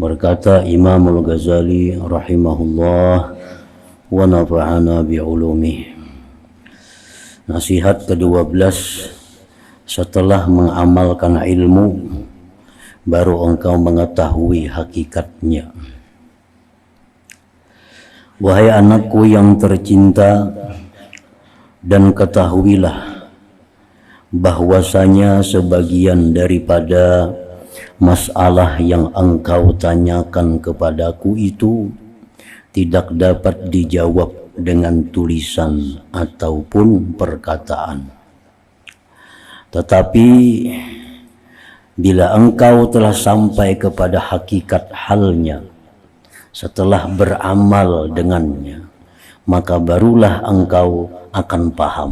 Berkata Imamul Ghazali rahimahullah wa nafa'ana bi'ulumih. Nasihat ke-12, setelah mengamalkan ilmu baru engkau mengetahui hakikatnya. Wahai anakku yang tercinta, dan ketahuilah bahwasanya sebagian daripada masalah yang engkau tanyakan kepadaku itu tidak dapat dijawab dengan tulisan ataupun perkataan. Tetapi bila engkau telah sampai kepada hakikat halnya setelah beramal dengannya, maka barulah engkau akan paham.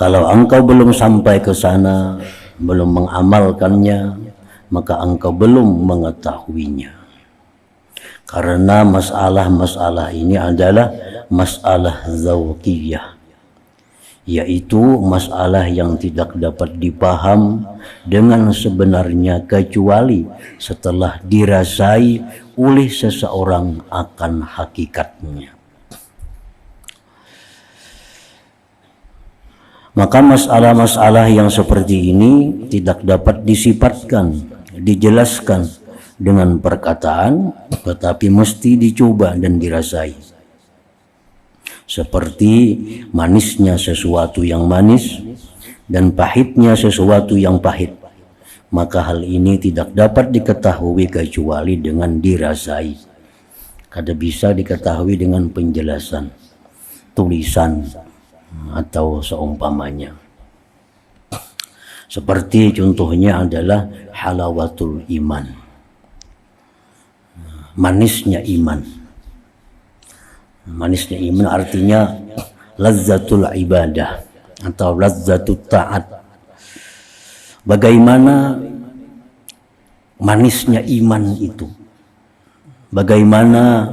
Kalau engkau belum sampai ke sana, belum mengamalkannya, maka engkau belum mengetahuinya. Karena masalah-masalah ini adalah masalah zawqiyah, yaitu masalah yang tidak dapat dipaham dengan sebenarnya kecuali setelah dirasai oleh seseorang akan hakikatnya. Maka masalah-masalah yang seperti ini tidak dapat disifatkan, dijelaskan dengan perkataan, tetapi mesti dicoba dan dirasai. Seperti manisnya sesuatu yang manis dan pahitnya sesuatu yang pahit. Maka hal ini tidak dapat diketahui kecuali dengan dirasai. Kada bisa diketahui dengan penjelasan, tulisan, atau seumpamanya. Seperti contohnya adalah halawatul iman, manisnya iman. Manisnya iman artinya lazzatul ibadah atau lazzatul ta'at. Bagaimana manisnya iman itu, bagaimana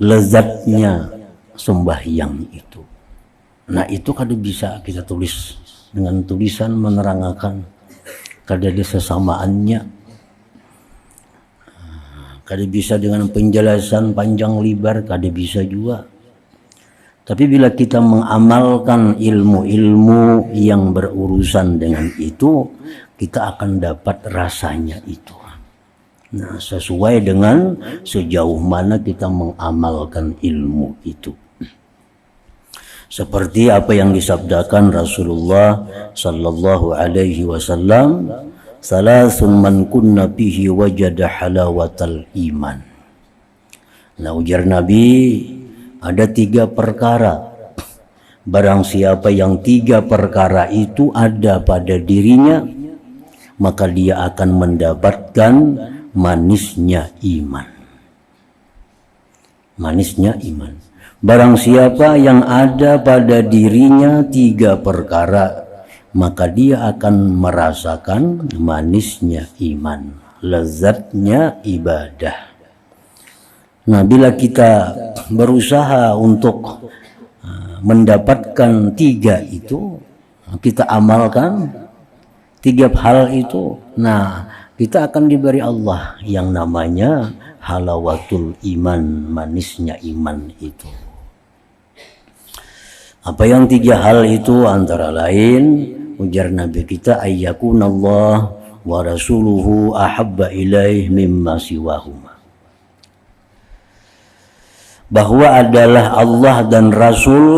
lezatnya sembahyang itu. Nah itu kada bisa kita tulis dengan tulisan menerangkan, kada ada sesamaannya, kada bisa dengan penjelasan panjang lebar, kada bisa juga. Tapi bila kita mengamalkan ilmu-ilmu yang berurusan dengan itu, kita akan dapat rasanya itu. Nah sesuai dengan sejauh mana kita mengamalkan ilmu itu. Seperti apa yang disabdakan Rasulullah sallallahu alaihi wasallam, salasun man kunna fihi wajada halawatal iman. Nah ujar Nabi, ada 3 perkara. Barang siapa yang 3 perkara itu ada pada dirinya, maka dia akan mendapatkan manisnya iman. Manisnya iman. Barang siapa yang ada pada dirinya 3 perkara, maka dia akan merasakan manisnya iman, lezatnya ibadah. Nah, bila kita berusaha untuk mendapatkan 3 itu, kita amalkan 3 hal itu, nah kita akan diberi Allah yang namanya halawatul iman, manisnya iman itu. Apa yang 3 hal itu? Antara lain ujar Nabi kita, ayyakunallah wa rasuluhu ahabba ilaih mimma siwahuma. Bahwa adalah Allah dan Rasul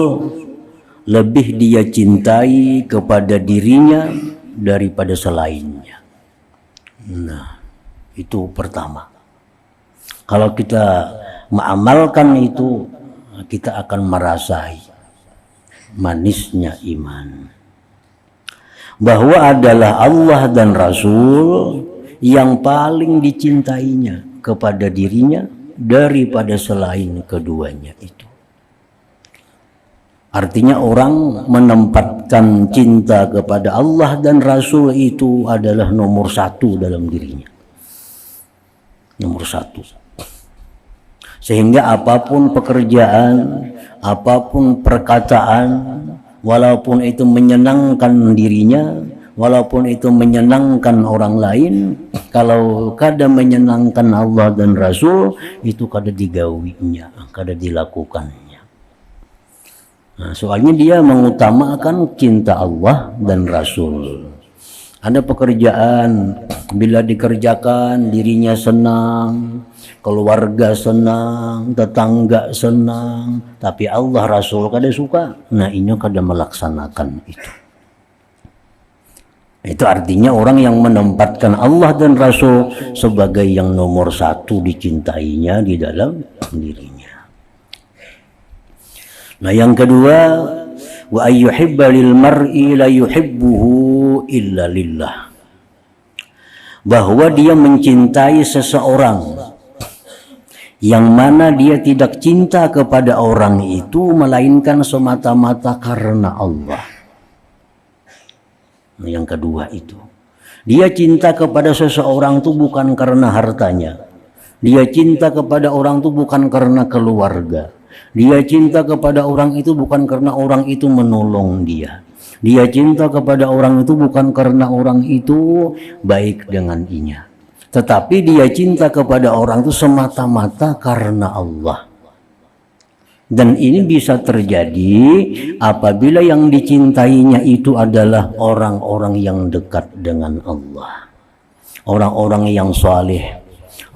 lebih dia cintai kepada dirinya daripada selainnya. Nah itu pertama. Kalau kita mengamalkan itu, kita akan merasai manisnya iman. Bahwa adalah Allah dan Rasul yang paling dicintainya kepada dirinya daripada selain keduanya itu. Artinya orang menempatkan cinta kepada Allah dan Rasul itu adalah nomor 1 dalam dirinya. Nomor 1. Sehingga apapun pekerjaan, apapun perkataan, walaupun itu menyenangkan dirinya, walaupun itu menyenangkan orang lain, kalau kada menyenangkan Allah dan Rasul, itu kada digawinya, kada dilakukannya. Nah, soalnya dia mengutamakan cinta Allah dan Rasul. Ada pekerjaan, bila dikerjakan dirinya senang, keluarga senang, tetangga senang, tapi Allah Rasul kada suka. Nah, ini kada melaksanakan itu. Itu artinya orang yang menempatkan Allah dan Rasul sebagai yang nomor satu dicintainya di dalam dirinya. Nah, yang kedua, wa ayyuhibba lil mar'i la yuhibbuhu illa lillah. Bahwa dia mencintai seseorang yang mana dia tidak cinta kepada orang itu melainkan semata-mata karena Allah. Nah, yang kedua itu, dia cinta kepada seseorang itu bukan karena hartanya. Dia cinta kepada orang itu bukan karena keluarga. Dia cinta kepada orang itu bukan karena orang itu menolong dia. Dia cinta kepada orang itu bukan karena orang itu baik dengan inya. Tetapi dia cinta kepada orang itu semata-mata karena Allah. Dan ini bisa terjadi apabila yang dicintainya itu adalah orang-orang yang dekat dengan Allah. Orang-orang yang saleh,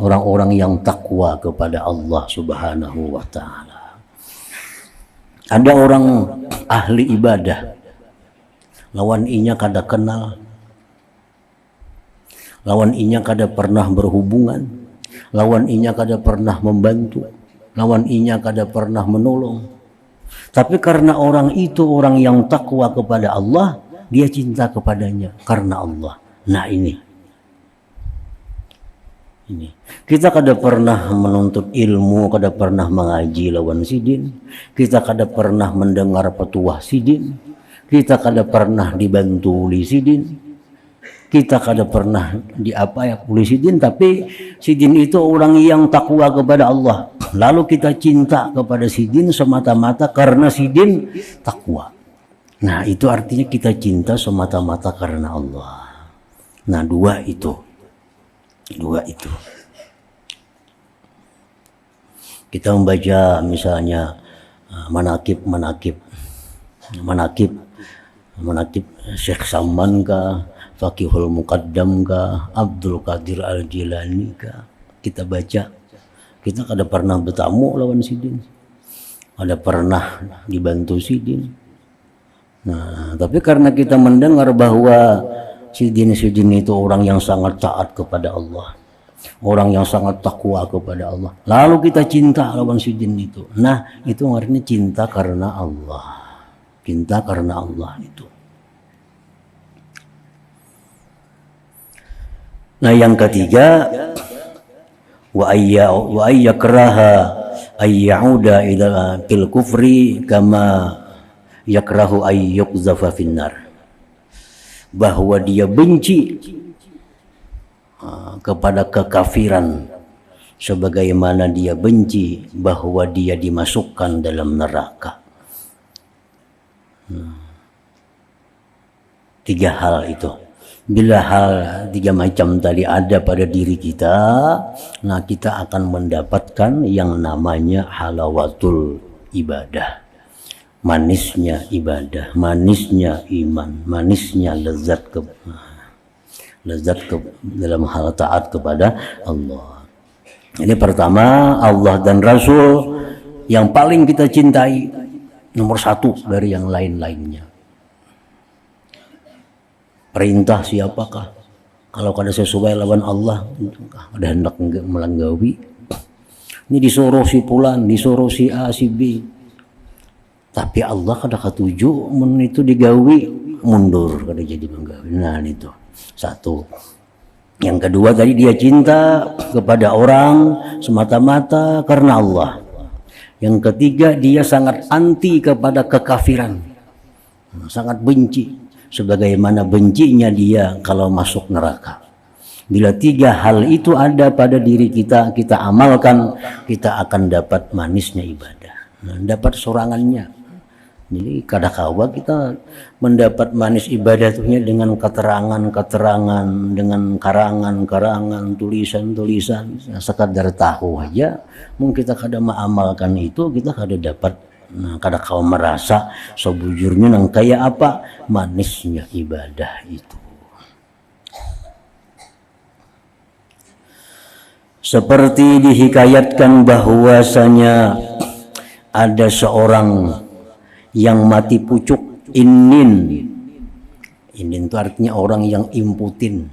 orang-orang yang takwa kepada Allah Subhanahu wa ta'ala. Ada orang ahli ibadah, lawan inya kada kenal, lawan inya kada pernah berhubungan, lawan inya kada pernah membantu, lawan inya kada pernah menolong. Tapi karena orang itu orang yang takwa kepada Allah, dia cinta kepadanya karena Allah. Nah, ini kita kada pernah menuntut ilmu, kada pernah mengaji lawan sidin, kita kada pernah mendengar petuah sidin, kita kada pernah dibantu oleh sidin, kita kada pernah oleh sidin, tapi sidin itu orang yang takwa kepada Allah. Lalu kita cinta kepada sidin semata-mata karena sidin takwa. Nah, itu artinya kita cinta semata-mata karena Allah. Nah, dua itu. Kita membaca misalnya manakib Syekh Salman kah, Fakihul Muqaddam kah, Abdul Qadir Al-Jilani kah, kita baca, kita kada pernah bertamu lawan sidin, kada pernah dibantu sidin. Nah, tapi karena kita mendengar bahwa sidin itu orang yang sangat taat kepada Allah, orang yang sangat takwa kepada Allah, lalu kita cinta lawan sidin itu. Nah, itu artinya cinta karena Allah. Cinta karena Allah itu. Nah, yang ketiga, wa ayyakraha ayyauda ila fil kufri kama yakrahu ayyuqzafa finnar. Bahwa dia benci kepada kekafiran sebagaimana dia benci bahwa dia dimasukkan dalam neraka. Tiga hal itu. Bila hal tiga macam tadi ada pada diri kita, nah kita akan mendapatkan yang namanya halawatul ibadah. Manisnya ibadah, manisnya iman, manisnya lezat dalam hal taat kepada Allah. Ini pertama, Allah dan Rasul yang paling kita cintai, nomor satu dari yang lain-lainnya. Perintah siapakah? Kalau kada sesuai lawan Allah, ada hendak melanggawi. Ini disuruh si Fulan, disuruh si A, si B. Tapi Allah kada katuju mun itu digawi, mundur kada jadi menggawi. Nah, itu satu. Yang kedua tadi, dia cinta kepada orang semata-mata karena Allah. Yang ketiga, dia sangat anti kepada kekafiran, sangat benci, sebagaimana bencinya dia kalau masuk neraka. Bila tiga hal itu ada pada diri kita, kita amalkan, kita akan dapat manisnya ibadah, dapat sorangannya. Jadi kadang-kala kita mendapat manis ibadahnya dengan keterangan-keterangan, dengan karangan-karangan, tulisan-tulisan, sekadar tahu aja. Mungkin kita kadang mengamalkan itu, kita kadang dapat, kadang-kala merasa sebujurnya nang kayak apa manisnya ibadah itu. Seperti dihikayatkan bahwasanya ada seorang yang mati pucuk, inin itu artinya orang yang imputin,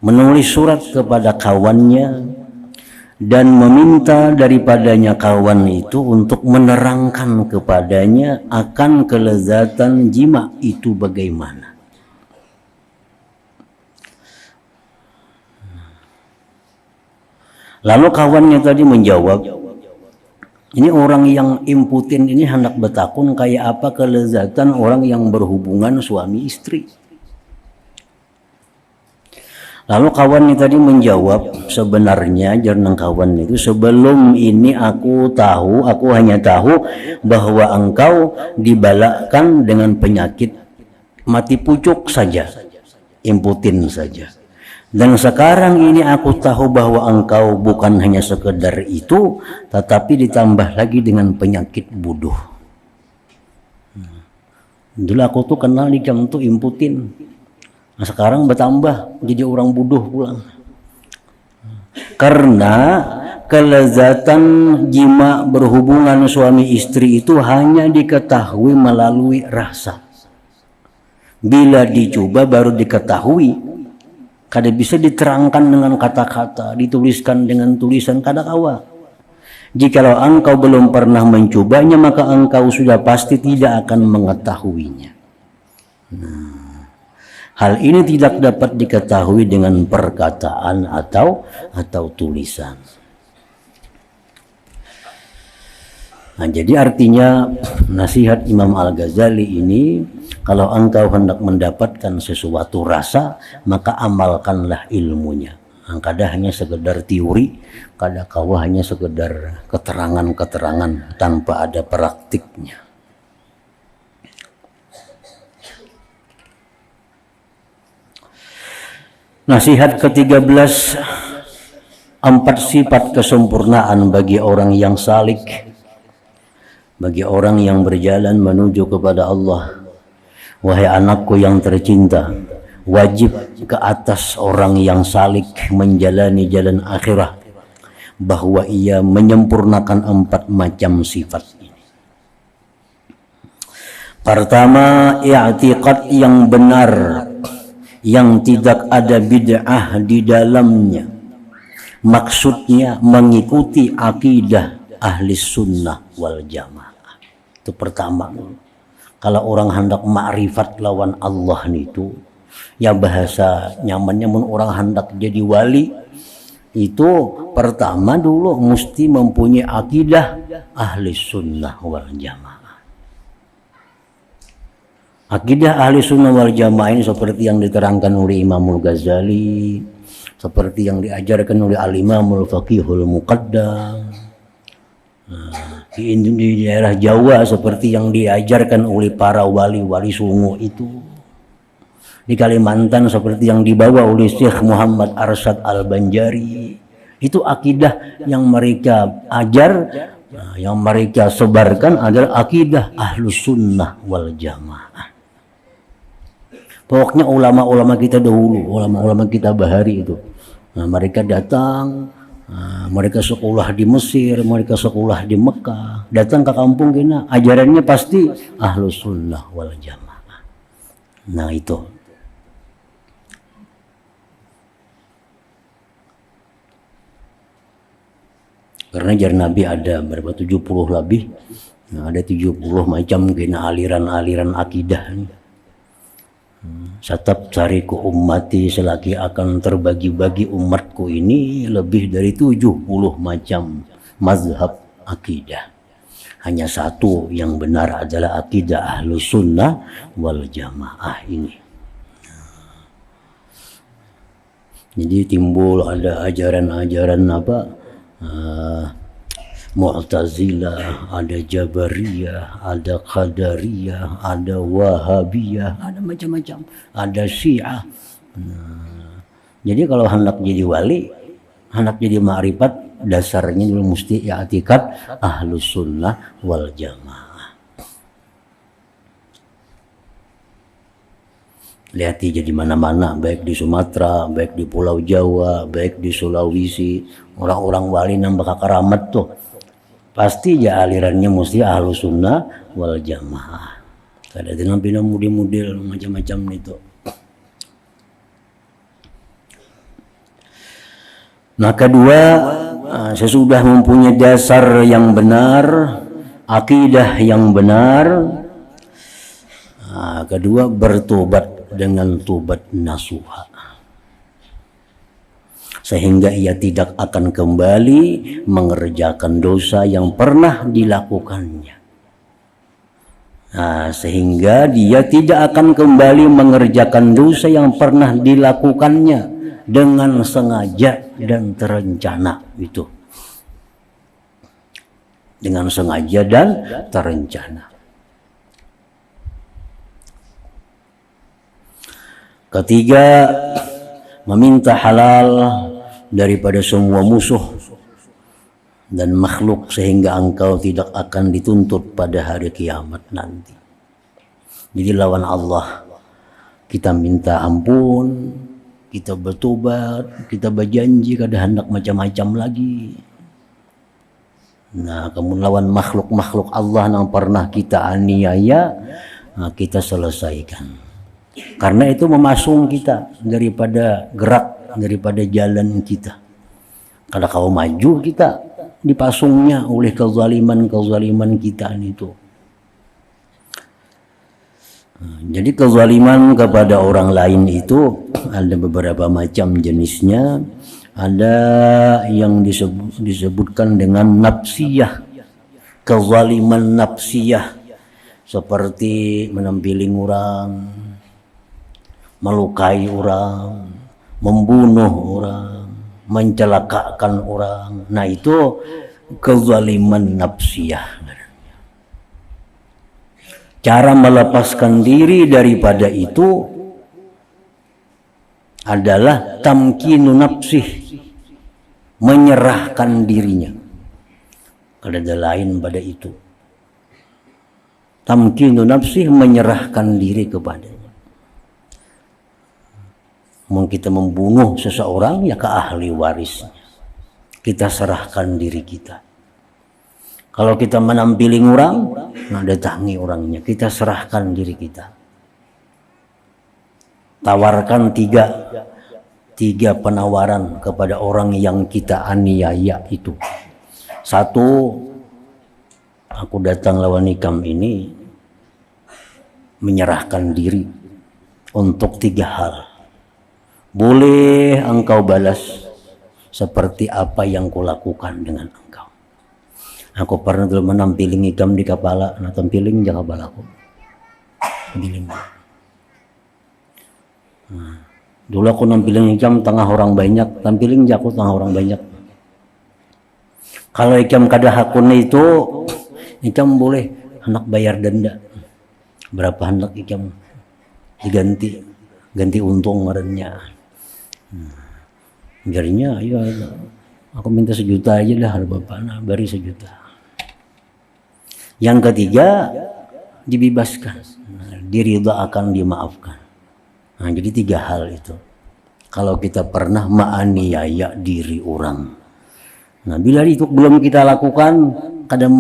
menulis surat kepada kawannya dan meminta daripadanya kawan itu untuk menerangkan kepadanya akan kelezatan jima itu bagaimana. Lalu kawannya tadi menjawab, ini orang yang imputin ini hendak bertakun kayak apa kelezatan orang yang berhubungan suami istri. Lalu kawannya tadi menjawab, sebenarnya jernang kawan itu, sebelum ini aku hanya tahu bahwa engkau dibalakkan dengan penyakit mati pucuk saja, imputin saja. Dan sekarang ini aku tahu bahwa engkau bukan hanya sekedar itu, tetapi ditambah lagi dengan penyakit bodoh. Dulu aku tuh kenal di jam tuh imputin. Nah, sekarang bertambah jadi orang bodoh pulang. Karena kelezatan jima berhubungan suami istri itu hanya diketahui melalui rasa. Bila dicoba baru diketahui. Kada bisa diterangkan dengan kata-kata, dituliskan dengan tulisan kadakawa. Jikalau engkau belum pernah mencobanya, maka engkau sudah pasti tidak akan mengetahuinya. Hal ini tidak dapat diketahui dengan perkataan atau tulisan. Nah, jadi artinya nasihat Imam Al-Ghazali ini, kalau engkau hendak mendapatkan sesuatu rasa, maka amalkanlah ilmunya. Kadang hanya sekedar teori, kadang hanya sekedar keterangan-keterangan tanpa ada praktiknya. Nasihat ke-13, 4 sifat kesempurnaan bagi orang yang salik, bagi orang yang berjalan menuju kepada Allah. Wahai anakku yang tercinta, wajib ke atas orang yang salik menjalani jalan akhirah bahwa ia menyempurnakan 4 macam sifat ini. Pertama, i'tiqad yang benar, yang tidak ada bid'ah di dalamnya. Maksudnya mengikuti akidah ahli sunnah wal jamaah. Itu pertama. Kalau orang hendak ma'rifat lawan Allah itu, ya bahasa nyamannya orang hendak jadi wali, itu pertama dulu mesti mempunyai akidah ahli sunnah wal jamaah. Akidah ahli sunnah wal jamaah ini seperti yang diterangkan oleh Imamul Ghazali, seperti yang diajarkan oleh Al-Imamul Faqihul Muqaddam. Di daerah Jawa seperti yang diajarkan oleh para wali-wali sungo itu. Di Kalimantan seperti yang dibawa oleh Syekh Muhammad Arsyad Al-Banjari. Itu akidah yang mereka ajar, yang mereka sebarkan adalah akidah Ahlus Sunnah wal Jamaah. Pokoknya ulama-ulama kita dahulu, ulama-ulama kita bahari itu, mereka datang, mereka sekolah di Mesir, mereka sekolah di Mekah, datang ke kampung kita, ajarannya pasti Ahlus Sunnah wal Jamaah. Nah itu. Karena jar Nabi ada berapa 70 lebih. Nah, ada 70 macam kena aliran-aliran akidah nih. Satap cariku ummati, selagi akan terbagi-bagi umatku ini lebih dari 70 macam mazhab akidah. Hanya satu yang benar adalah akidah Ahlus Sunnah wal Jamaah ini. Jadi timbul ada ajaran-ajaran Mu'tazilah, ada Jabariyah, ada Qadariyah, ada Wahabiyah, ada macam-macam, ada Syiah. Jadi kalau hendak jadi wali, hendak jadi ma'rifat, dasarnya dulu mesti i'tikad Ahlus Sunnah wal Jamaah. Lihat jadi mana-mana, baik di Sumatera, baik di Pulau Jawa, baik di Sulawesi, orang-orang wali nambah karamat tuh. Pasti ya alirannya mesti Ahlus Sunnah wal Jamaah. Kada ada pindah model-model macam-macam itu. Nah kedua, sesudah mempunyai dasar yang benar, akidah yang benar, kedua bertobat dengan tobat nasuha, sehingga ia tidak akan kembali mengerjakan dosa yang pernah dilakukannya. Sehingga dia tidak akan kembali mengerjakan dosa yang pernah dilakukannya dengan sengaja dan terencana. Itu dengan sengaja dan terencana. Ketiga, meminta halal daripada semua musuh dan makhluk sehingga engkau tidak akan dituntut pada hari kiamat nanti. Jadi lawan Allah kita minta ampun, kita bertobat, kita berjanji kada hendak macam-macam lagi. Nah, kemudian lawan makhluk-makhluk Allah yang pernah kita aniaya, kita selesaikan. Karena itu memasung kita daripada gerak, daripada jalan kita. Kalau kau maju kita dipasungnya oleh kezaliman kita itu. Jadi kezaliman kepada orang lain itu ada beberapa macam jenisnya. Ada yang disebutkan dengan nafsiyah, kezaliman nafsiyah, seperti menampiling orang, melukai orang, membunuh orang, mencelakakan orang. Nah itu kezaliman nafsiyah. Cara melepaskan diri daripada itu adalah tamkinu nafsih, menyerahkan dirinya. Kada ada lain pada itu. Tamkinu nafsih, menyerahkan diri kepadanya. Mau kita membunuh seseorang ya ke ahli warisnya, kita serahkan diri kita. Kalau kita menampiling orang, datangi orangnya, kita serahkan diri kita. Tawarkan tiga penawaran kepada orang yang kita aniaya itu. Satu, aku datang lawan ikam ini menyerahkan diri untuk 3 hal. Boleh engkau balas seperti apa yang kulakukan dengan engkau. Aku pernah dulu menampiling ikam di kepala, tampiling di kepala aku. Dulu aku nampiling ikam tengah orang banyak, tampiling jaku tengah orang banyak. Kalau ikam kada hakuna itu, ikam boleh hendak bayar denda. Berapa hendak ikam ganti untung ngarannya. Jadinya ya aku minta 1 juta aja lah, bapak beri 1 juta. Yang ketiga, dibebaskan, diridha akan dimaafkan. Nah, jadi 3 hal itu. Kalau kita pernah menganiaya diri orang, nah bila itu belum kita lakukan, kadang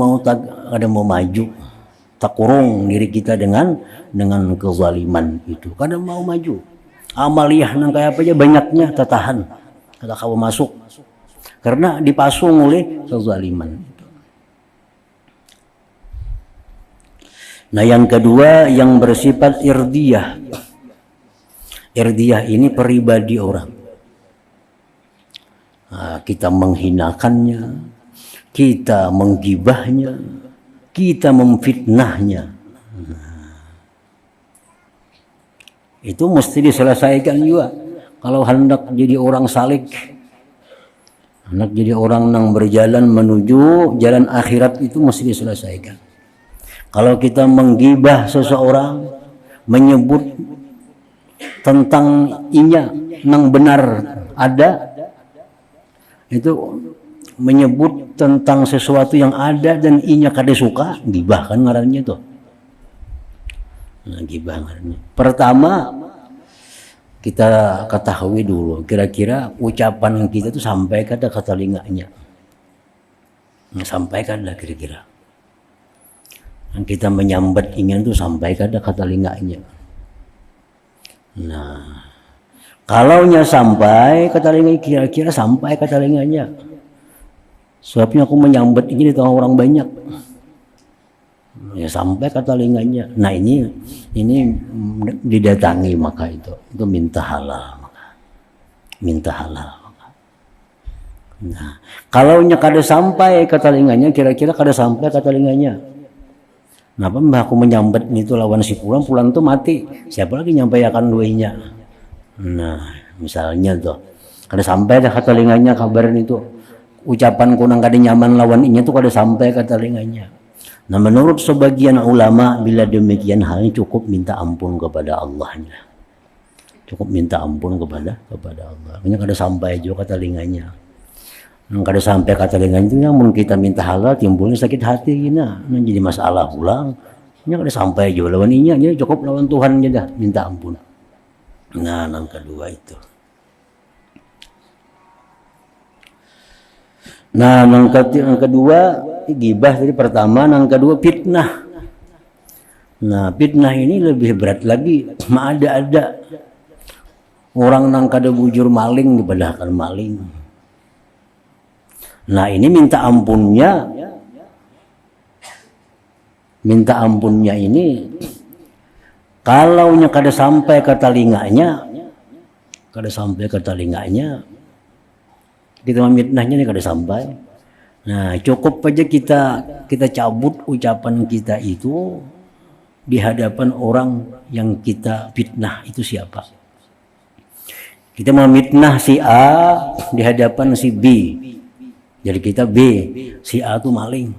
mau maju, tak kurung diri kita dengan kezaliman itu. Kadang mau maju, amaliyah nang kayak apa aja banyaknya tertahan, kada kau masuk karena dipasung oleh kezaliman. Nah yang kedua yang bersifat irdiyah. Irdiyah ini pribadi orang. Nah, kita menghinakannya, kita menggibahnya, kita memfitnahnya. Itu mesti diselesaikan juga. Kalau hendak jadi orang salik, Anak jadi orang yang berjalan menuju jalan akhirat itu mesti diselesaikan. Kalau kita menggibah seseorang, menyebut tentang inya yang benar ada, itu menyebut tentang sesuatu yang ada dan inya kada suka, gibah kan ngarannya tuh. Nah, gibah ngarannya. Pertama kita ketahui dulu kira-kira ucapan kita itu sampai kada ke telinganya. Sampai kada kira-kira. Yang kita menyambat ingin itu sampai kada ke telinganya. Nah, kalaunya sampai ke telinganya, kira-kira sampai ke telinganya. Sebabnya aku menyambat ini di tengah orang banyak. Ya sampai ke telinganya. Nah ini didatangi maka itu minta halal, minta halal. Nah kalaunya kada sampai ke telinganya, kira-kira kada sampai ke telinganya. Kenapa mbah aku menyambat itu lawan si pulang tuh mati, siapa lagi nyampaikan duanya. Nah misalnya tuh kada sampai ke telinganya kabaran itu, ucapan kunang kada nyaman lawan inya tuh kada sampai ke telinganya. Nah menurut sebagian ulama bila demikian halnya cukup minta ampun kepada Allahnya, cukup minta ampun kepada Allah. Ini kada sampai juga ke telinganya, kada sampai ke telinganya itu namun kita minta halal timbulnya sakit hati gina, jadi masalah pulang. Ini kada sampai juga lawan inya, ini cukup lawan Tuhan aja dah minta ampun. Nah yang kedua itu. Nah yang kedua gibah tadi pertama, yang kedua fitnah. Nah fitnah ini lebih berat lagi. Ada orang nang kada bujur maling padahal maling. Nah ini minta ampunnya ini kalaunya kada sampai ke telinganya, kita memitnahnya ini kada sampai. Nah cukup aja kita cabut ucapan kita itu di hadapan orang yang kita fitnah itu siapa. Kita memitnah si A di hadapan si B, jadi kita B, si A itu maling,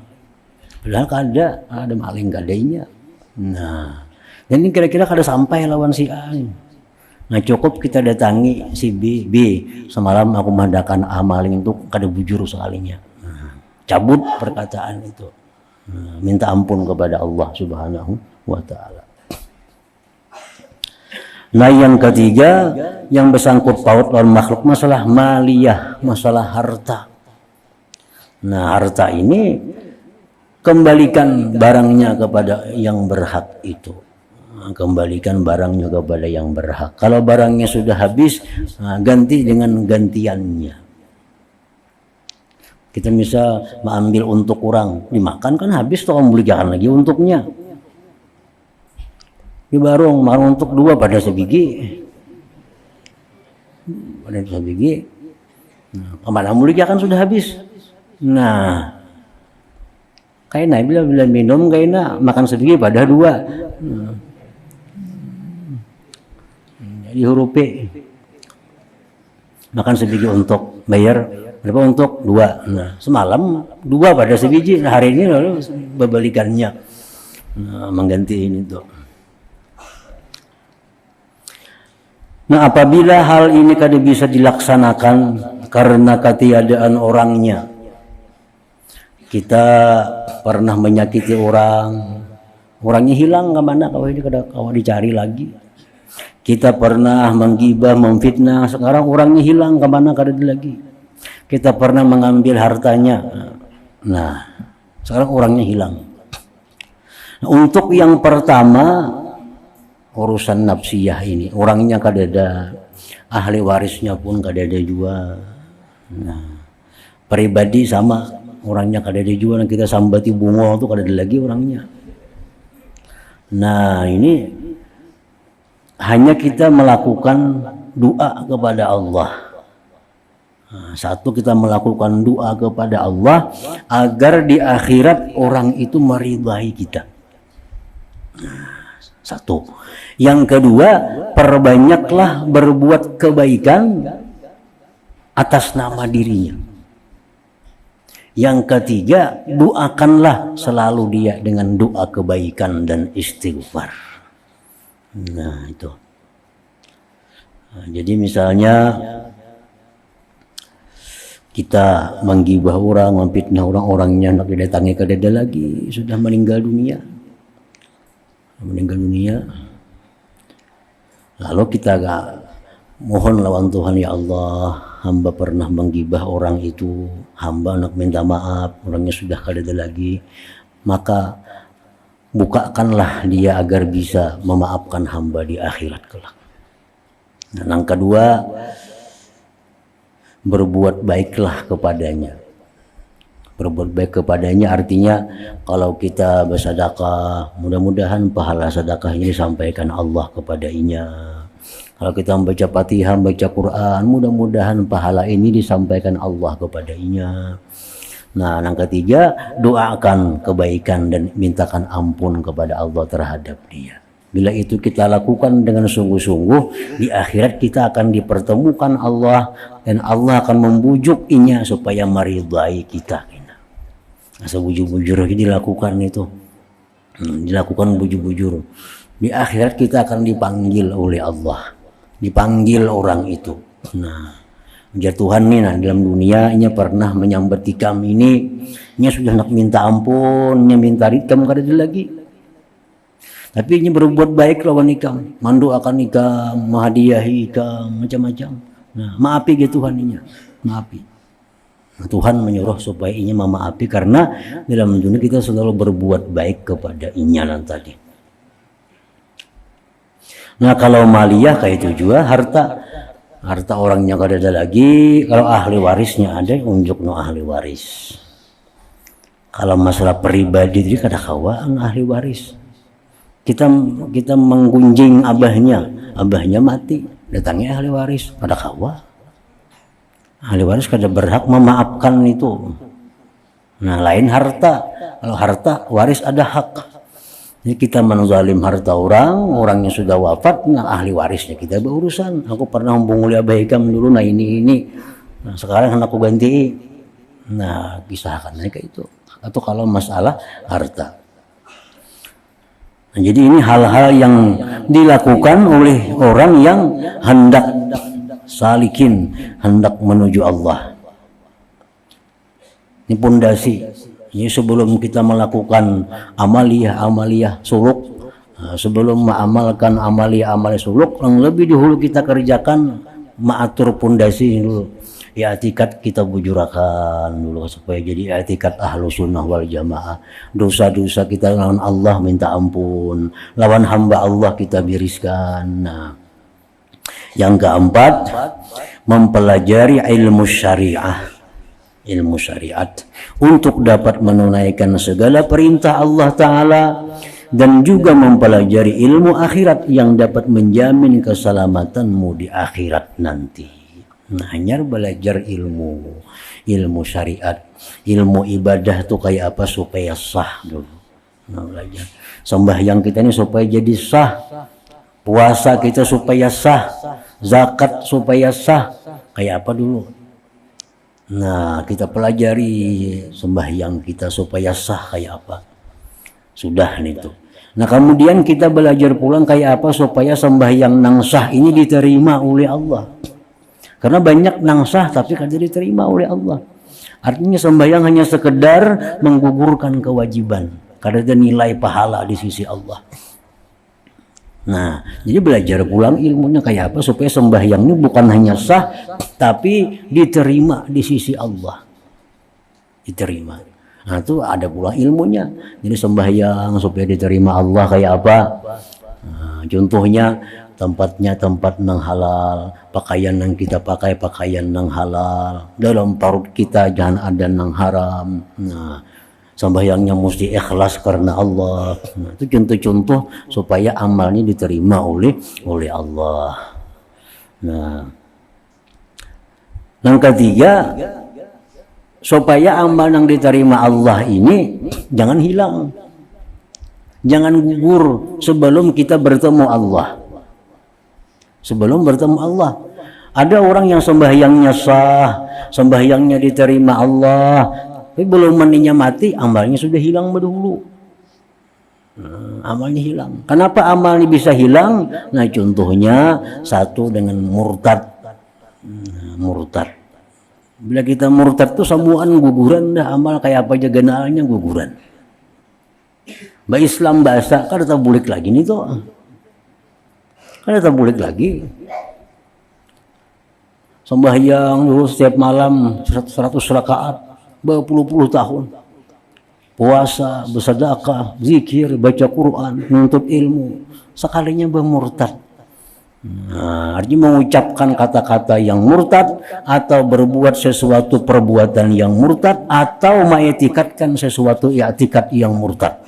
padahal ada maling kadainya. Nah dan ini kira-kira kada sampai lawan si A. Nah cukup kita datangi si B, semalam aku mengadakan maling itu kada bujur sekalinya. Cabut perkataan itu. Minta ampun kepada Allah Subhanahu wa ta'ala. Nah yang ketiga yang bersangkut paut lawan makhluk masalah maliyah, masalah harta. Nah harta ini kembalikan barangnya kepada yang berhak itu. Kembalikan barangnya kepada yang berhak. Kalau barangnya sudah habis, ganti dengan gantiannya. Kita bisa mengambil untuk orang, dimakan kan habis toh, belikan lagi untuknya. Di barong untuk dua pada sebiji. Nah, kemana mulia kan sudah habis. Nah, kayaknya bila minum kayaknya makan sebiji pada dua. Jadi huruf P. Makan sebiji untuk bayar. Berapa untuk dua. Nah, semalam dua pada sebiji, hari ini lalu berbalikannya. Nah, mengganti ini tuh. Nah, apabila hal ini kada bisa dilaksanakan karena ketiadaan orangnya, kita pernah menyakiti orangnya hilang kemana? Kalau ini kada dicari lagi. Kita pernah menggibah, memfitnah, sekarang orangnya hilang kemana? Kada lagi. Kita pernah mengambil hartanya, nah sekarang orangnya hilang. Nah, untuk yang pertama urusan nafsiyah ini, orangnya kada ada, ahli warisnya pun kada ada juga. Nah pribadi sama, orangnya kada ada juga, kita sambati bunga itu kada ada lagi orangnya. Nah ini hanya kita melakukan doa kepada Allah. Satu, kita melakukan doa kepada Allah agar di akhirat orang itu meridai kita. Satu. Yang kedua, perbanyaklah berbuat kebaikan atas nama dirinya. Yang ketiga, doakanlah selalu dia dengan doa kebaikan dan istighfar. Nah itu. Nah, jadi misalnya kita menggibah orang, memfitnah orang, orangnya nak didatangi ke dada lagi, sudah meninggal dunia. Lalu kita mohon lawan Tuhan, ya Allah, hamba pernah menggibah orang itu, hamba nak minta maaf, orangnya sudah ke dada lagi, maka bukakanlah dia agar bisa memaafkan hamba di akhirat kelak. Dan yang kedua, berbuat baiklah kepadanya. Berbuat baik kepadanya artinya kalau kita bersedekah, mudah-mudahan pahala sedekahnya disampaikan Allah kepadanya. Kalau kita membaca Fatihah, membaca Quran, mudah-mudahan pahala ini disampaikan Allah kepadanya. Nah, yang ketiga, doakan kebaikan dan mintakan ampun kepada Allah terhadap dia. Bila itu kita lakukan dengan sungguh-sungguh, di akhirat kita akan dipertemukan Allah dan Allah akan membujuk inya supaya meridai kita. Asa bujur-bujur dilakukan itu, dilakukan bujur-bujur. Di akhirat kita akan dipanggil oleh Allah, dipanggil orang itu. Nah, ya Tuhan nih, nah dalam dunia ini pernah menyambati kami ini sudah nak minta ampun, minta ritam kada ada lagi. Tapi ini berbuat baik lawan ikam, mendoakan ikam, menghadiahi ikam, macam-macam. Nah, maafi gitu Tuhan ini, maafi. Nah, Tuhan menyuruh supaya inya memaafi karena dalam dunia kita selalu berbuat baik kepada inya tadi. Nah, kalau maliyah kayak itu juga harta orangnya kada ada lagi, kalau ahli warisnya ada, unjuk no ahli waris. Kalau masalah pribadi itu kada kawaan ahli waris. Kita menggunjing abahnya mati, datangnya ahli waris, kada kawa. Ahli waris kada berhak memaafkan itu. Nah, lain harta. Kalau harta waris ada hak. Jadi kita menzalim harta orang yang sudah wafat, nah ahli warisnya kita berurusan. Aku pernah membunguli abah ikam dulu, nah ini. Nah, sekarang aku ganti. Nah, kisahkan kayak itu. Atau kalau masalah harta. Nah, jadi ini hal-hal yang dilakukan oleh orang yang hendak salikin, hendak menuju Allah. Ini pondasi. Ini sebelum kita melakukan amaliyah suluk, sebelum mengamalkan amaliyah suluk, yang lebih dahulu kita kerjakan mengatur pondasi dulu. I'tikad kita bujurakan dulu supaya jadi i'tikad ahlu sunnah wal jamaah. Dosa-dosa kita lawan Allah minta ampun, lawan hamba Allah kita biriskan. Nah, yang keempat, mempelajari ilmu syariat untuk dapat menunaikan segala perintah Allah Ta'ala dan juga mempelajari ilmu akhirat yang dapat menjamin keselamatanmu di akhirat nanti. Nah, hanya belajar ilmu syariat, ilmu ibadah tuh kayak apa supaya sah dulu. Nah, belajar sembahyang kita ini supaya jadi sah, puasa kita supaya sah, zakat supaya sah, kayak apa dulu. Nah, kita pelajari sembahyang kita supaya sah kayak apa. Sudah itu. Nah, kemudian kita belajar pulang kayak apa supaya sembahyang nang sah ini diterima oleh Allah. Karena banyak nang sah tapi kada diterima oleh Allah. Artinya sembahyang hanya sekedar menggugurkan kewajiban, kada ada nilai pahala di sisi Allah. Nah, jadi belajar pulang ilmunya kayak apa supaya sembahyang ini bukan hanya sah tapi diterima di sisi Allah. Diterima. Nah, itu ada pula ilmunya. Jadi sembahyang supaya diterima Allah kayak apa? Nah, contohnya tempatnya tempat nang halal, pakaian yang kita pakai pakaian nang halal, dalam perut kita jangan ada nang haram. Nah, sembahyangnya mesti ikhlas karena Allah. Nah, itu contoh-contoh supaya amalnya diterima oleh Allah. Nah, yang ketiga, supaya amal yang diterima Allah ini jangan hilang, jangan gugur sebelum kita bertemu Allah. Sebelum bertemu Allah, ada orang yang sembahyangnya sah, sembahyangnya diterima Allah, Tapi belum mandinya mati, amalnya sudah hilang dulu. Amalnya hilang. Kenapa amalnya bisa hilang? Nah, contohnya satu dengan murtad. Murtad. Bila kita murtad tuh semuaan guguran dah, amal kayak apa aja genalnya guguran. Ba Islam bahasa kan tak bulik lagi nih tuh. Kan tak bulik lagi. Sembahyang dulu setiap malam 100 rakaat, berpuluh-puluh tahun. Puasa, bersedekah, zikir, baca Quran, menuntut ilmu. Sekalinya bermurtad. Nah, artinya mengucapkan kata-kata yang murtad atau berbuat sesuatu perbuatan yang murtad atau mengetikatkan sesuatu i'tikad yang murtad.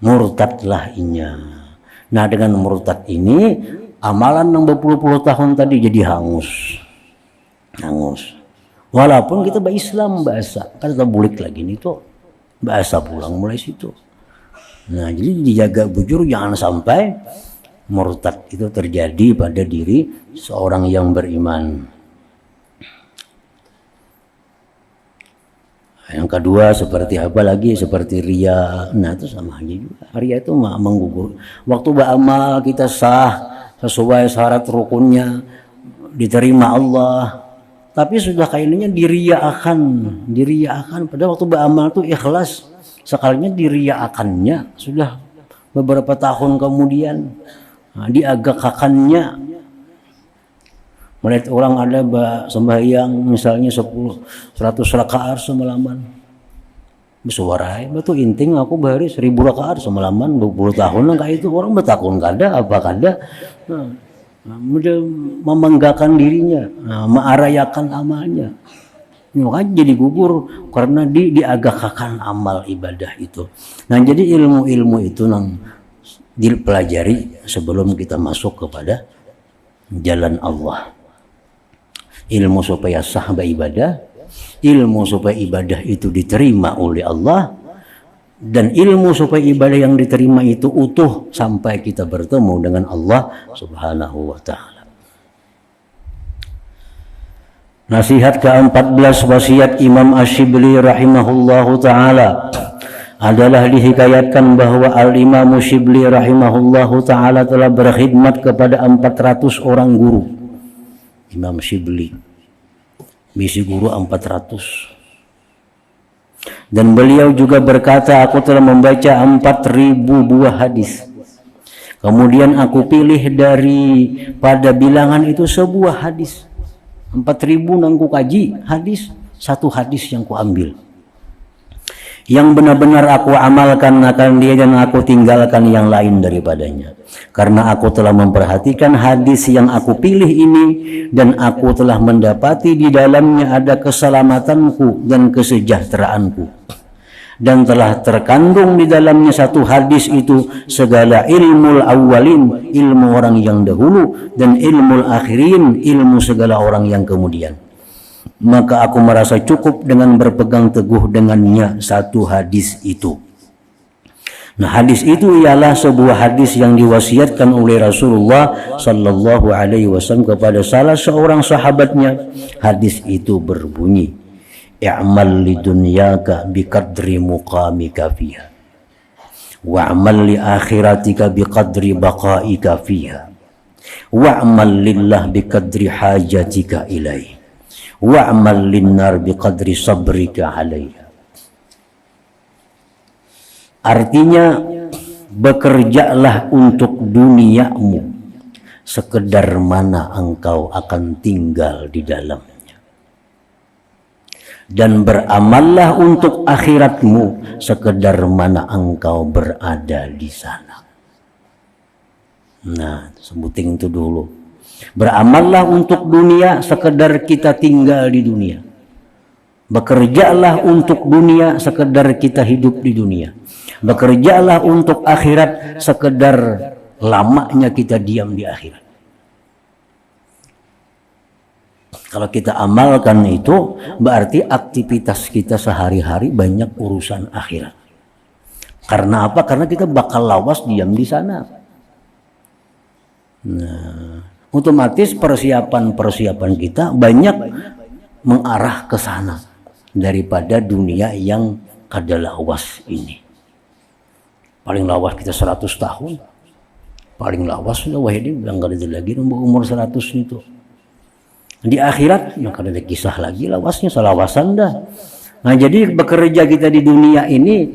Murtadlah inya. Nah, dengan murtad ini amalan yang berpuluh-puluh tahun tadi jadi hangus. Hangus. Walaupun kita Islam bahasa, kan kita bulik lagi nih tuh. Bahasa pulang mulai situ. Nah, jadi dijaga bujur jangan sampai murtad itu terjadi pada diri seorang yang beriman. Yang kedua seperti apa lagi? Seperti riya. Nah, itu sama aja juga. Riya itu menggugur. Waktu beramal kita sah sesuai syarat rukunnya, diterima Allah. Tapi sudah kayaknya diriyakan. Padahal waktu beramal itu ikhlas. Sekalinya diriyakannya sudah beberapa tahun kemudian. Nah, diagakakannya. Melihat orang ada sembahyang misalnya 100 rakaat semalaman. Bersuarai, betul inting aku bahari 1000 rakaat semalaman 20 tahun kayak itu orang bertakun kada apa kada. Mudah membanggakan dirinya, mengarayakan amalnya. Makanya jadi gugur karena diagakakan amal ibadah itu. Nah, jadi ilmu-ilmu itu yang dipelajari sebelum kita masuk kepada jalan Allah. Ilmu supaya sah ibadah, ilmu supaya ibadah itu diterima oleh Allah, dan ilmu supaya ibadah yang diterima itu utuh sampai kita bertemu dengan Allah Subhanahu wa ta'ala. Nasihat ke-14 wasiat Imam Ash-Shibli rahimahullahu ta'ala adalah dihikayatkan bahwa Al-Imam Shibli rahimahullahu ta'ala telah berkhidmat kepada 400 orang guru. Imam Shibli bisi guru 400. Dan beliau juga berkata, aku telah membaca 4.000 buah hadis. Kemudian aku pilih daripada bilangan itu sebuah hadis. 4.000 nang ku kaji hadis, satu hadis yang ku ambil. Yang benar-benar aku amalkan akan dia dan aku tinggalkan yang lain daripadanya. Karena aku telah memperhatikan hadis yang aku pilih ini dan aku telah mendapati di dalamnya ada keselamatanku dan kesejahteraanku. Dan telah terkandung di dalamnya satu hadis itu segala ilmu awalin, ilmu orang yang dahulu, dan ilmu akhirin, ilmu segala orang yang kemudian. Maka aku merasa cukup dengan berpegang teguh dengannya satu hadis itu. Nah, hadis itu ialah sebuah hadis yang diwasiatkan oleh Rasulullah sallallahu alaihi wasallam kepada salah seorang sahabatnya. Hadis itu berbunyi, "I'mal lidunyaka biqadri muqamika fiha, wa'mal li akhiratika biqadri baqaika fiha, wa'mal lillah biqadri hajatika ilaih, wa'mal linnar biqadri sabrika alaiha." Artinya, bekerjalah untuk duniamu sekedar mana engkau akan tinggal di dalamnya, dan beramallah untuk akhiratmu sekedar mana engkau berada di sana. Nah, sebutin itu dulu. Beramallah untuk dunia sekedar kita tinggal di dunia. Bekerjalah untuk dunia sekedar kita hidup di dunia. Bekerjalah untuk akhirat sekedar lamanya kita diam di akhirat. Kalau kita amalkan itu, berarti aktivitas kita sehari-hari banyak urusan akhirat. Karena apa? Karena kita bakal lawas diam di sana. Nah, otomatis persiapan-persiapan kita banyak mengarah ke sana. daripada dunia yang kada lawas ini. Paling lawas kita 100 tahun. Paling lawas sudah wahidi bilang kada ada lagi umur 100 itu. Di akhirat ya kada ada kisah lagi lawasnya, salawasan dah. Nah, jadi bekerja kita di dunia ini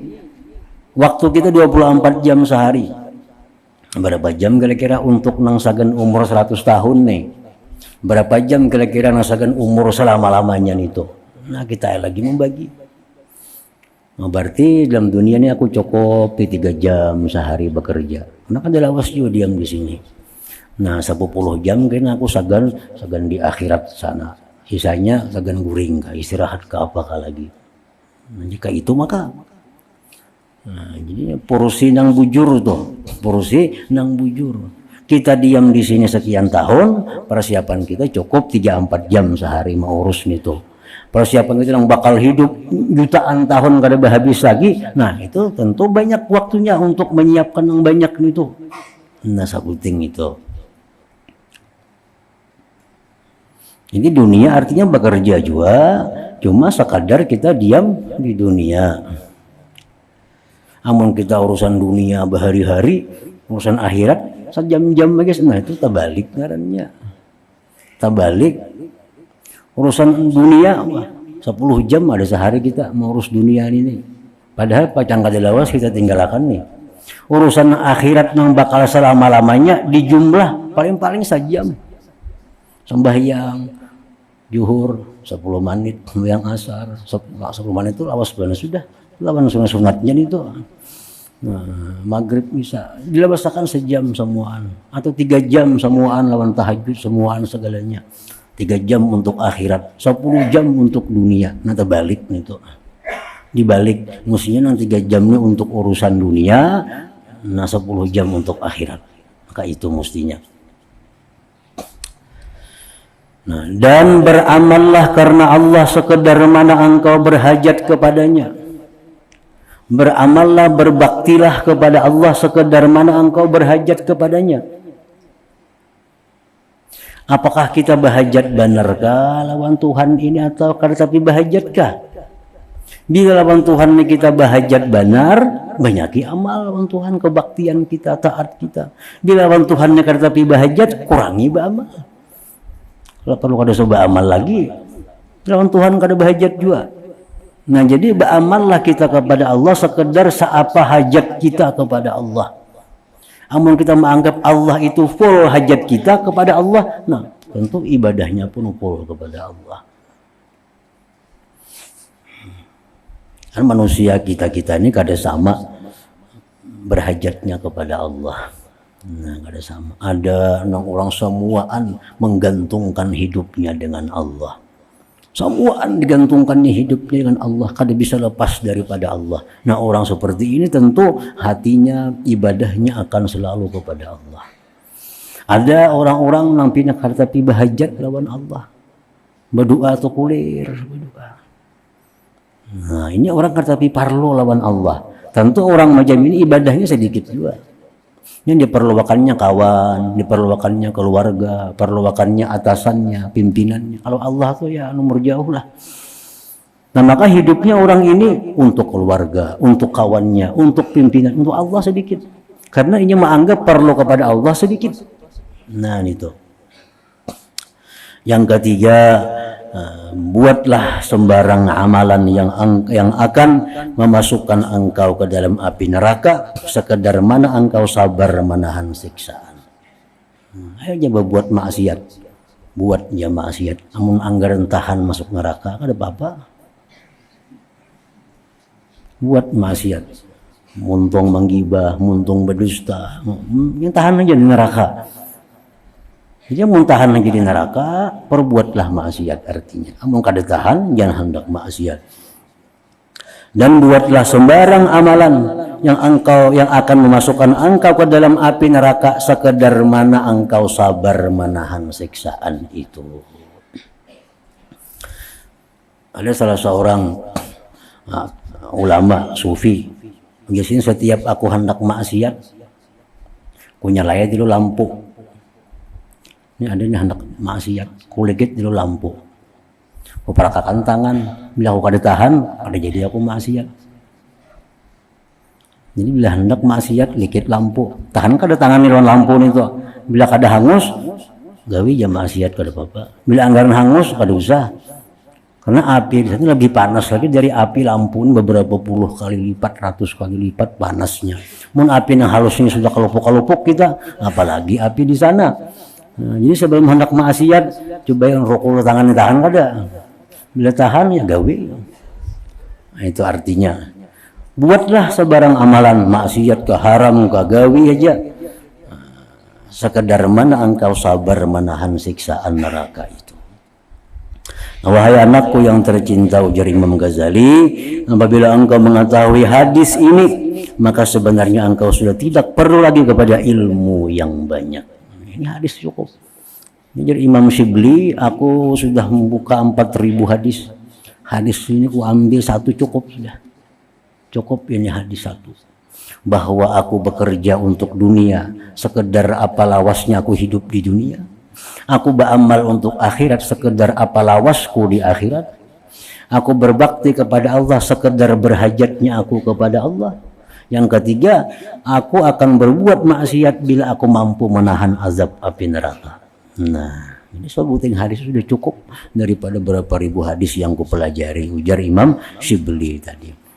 waktu kita 24 jam sehari. Berapa jam kira-kira untuk nangsagan umur 100 tahun nih? Berapa jam kira-kira nangsagan umur selama-lamanya itu? Nah, kita lagi membagi. Nah, berarti dalam dunia ini aku cukup 3 jam sehari bekerja. Nah, kan lawas juga diam di sini. Nah, 10 jam kayaknya aku sagan di akhirat sana. Sisanya sagan guring kah, istirahat ke apakah lagi. Nah, jika itu maka jadi porusi nang bujur tuh, porusi nang bujur. Kita diam di sini sekian tahun, persiapan kita cukup 3-4 jam sehari mau urus itu. Persiapan kita yang bakal hidup jutaan tahun kada habis lagi. Nah, itu tentu banyak waktunya untuk menyiapkan yang banyak itu. Nah, sabuting itu. Jadi dunia artinya bekerja juga, cuma sekadar kita diam di dunia. Amun kita urusan dunia berhari-hari, urusan akhirat sejam-jam aja, nah itu tabalik ngarannya. Tabalik. Urusan dunia 10 jam ada sehari kita mengurus dunia ini. Padahal pacang kada lawas kita tinggalkan nih. Urusan akhirat yang bakal selama-lamanya di jumlah paling-paling sejam. Sembahyang zuhur 10 menit, sembahyang asar 10 menit itu lawas benar sudah. Lawan sunat-sunatnya itu. Nah, maghrib bisa dilabasakan sejam semuaan atau 3 jam semuaan lawan tahajud semuaan segalanya. 3 jam untuk akhirat, 10 jam untuk dunia. Nah, terbalik itu. Dibalik, mestinya yang 3 jamnya untuk urusan dunia, nah 10 jam untuk akhirat. Maka itu mestinya. Nah, dan beramallah karena Allah sekedar mana engkau berhajat kepadanya. Beramallah, berbaktilah kepada Allah sekedar mana engkau berhajat kepadanya. Apakah kita bahajat benarkah lawan Tuhan ini atau tapi bahajatkah? Bila lawan Tuhan ini kita bahajat benar, banyaki amal lawan Tuhan, kebaktian kita, taat kita. Bila lawan Tuhan ini tapi bahajat, kurangi beramal. Kalau perlu kada coba amal lagi, lawan Tuhan kada bahajat juga. Nah, jadi beramallah kita kepada Allah sekedar seapa hajat kita kepada Allah. Amun kita menganggap Allah itu full hajat kita kepada Allah, nah tentu ibadahnya pun full kepada Allah. Kan manusia kita ini kada sama berhajatnya kepada Allah. Nah, kada sama. Ada orang semuaan menggantungkan hidupnya dengan Allah. Semuaan digantungkannya hidupnya dengan Allah, kada bisa lepas daripada Allah. Nah, orang seperti ini tentu hatinya, ibadahnya akan selalu kepada Allah. Ada orang-orang yang pindah tapi bahajat lawan Allah, berdoa atau kulir berdoa. Nah, ini orang tapi parlo lawan Allah. Tentu orang macam ini ibadahnya sedikit juga. Yang diperluakannya kawan, diperluakannya keluarga, perluakannya atasannya, pimpinannya. Kalau Allah tuh ya nomor jauh lah. Nah, maka hidupnya orang ini untuk keluarga, untuk kawannya, untuk pimpinan, untuk Allah sedikit. Karena ini menganggap perlu kepada Allah sedikit. Nah, itu. Yang ketiga, buatlah sembarang amalan yang akan memasukkan engkau ke dalam api neraka sekedar mana engkau sabar menahan siksaan. Ayo coba buat maksiat, buat ya maksiat. Amun anggaran tahan masuk neraka ada apa-apa. Buat maksiat, muntung menggibah, muntung berdusta, yang tahan aja di neraka. Jadi mau tahan lagi di neraka, perbuatlah maksiat artinya. Amun kada tahan, jangan hendak maksiat. Dan buatlah sembarang amalan yang akan memasukkan engkau ke dalam api neraka sekedar mana engkau sabar menahan siksaan itu. Ada salah seorang ulama sufi, biasanya setiap aku hendak maksiat, punya layar dulu lampu. Ini adanya hendak maksiat, kuligit dulu lampu. Ku perakakan tangan, bila aku kada tahan, kada jadi aku maksiat. Jadi bila hendak maksiat likit lampu, tahan kada tangan di lawan lampu nih tuh. Bila kada hangus, gawi jam maksiat kada apa-apa. Bila anggaran hangus kada usah. Karena api di sana lebih panas lagi dari api lampu ini beberapa puluh kali lipat, ratus kali lipat panasnya. Mun api yang halusnya sudah kelupuk-kelupuk kita, apalagi api di sana. Nah, jadi sebelum hendak maksiat, coba yang rokok tangan tahan kada. Bila tahan ya gawe. Nah, itu artinya buatlah sebarang amalan maksiat ke haram ke gawe aja. Sekedar mana engkau sabar menahan siksaan neraka itu. Nah, wahai anakku yang tercinta, ujar Imam Ghazali, apabila engkau mengetahui hadis ini, maka sebenarnya engkau sudah tidak perlu lagi kepada ilmu yang banyak. Ini hadis cukup. Jadi Imam Shibli, aku sudah membuka 4.000 hadis. Hadis ini aku ambil satu cukup sudah. Cukup ini hadis satu. Bahwa aku bekerja untuk dunia, sekedar apa lawasnya aku hidup di dunia. Aku beramal untuk akhirat, sekedar apa lawasku di akhirat. Aku berbakti kepada Allah, sekedar berhajatnya aku kepada Allah. Yang ketiga, aku akan berbuat maksiat bila aku mampu menahan azab api neraka. Nah, ini sebutin hadis sudah cukup daripada berapa ribu hadis yang kupelajari, ujar Imam Shibli tadi.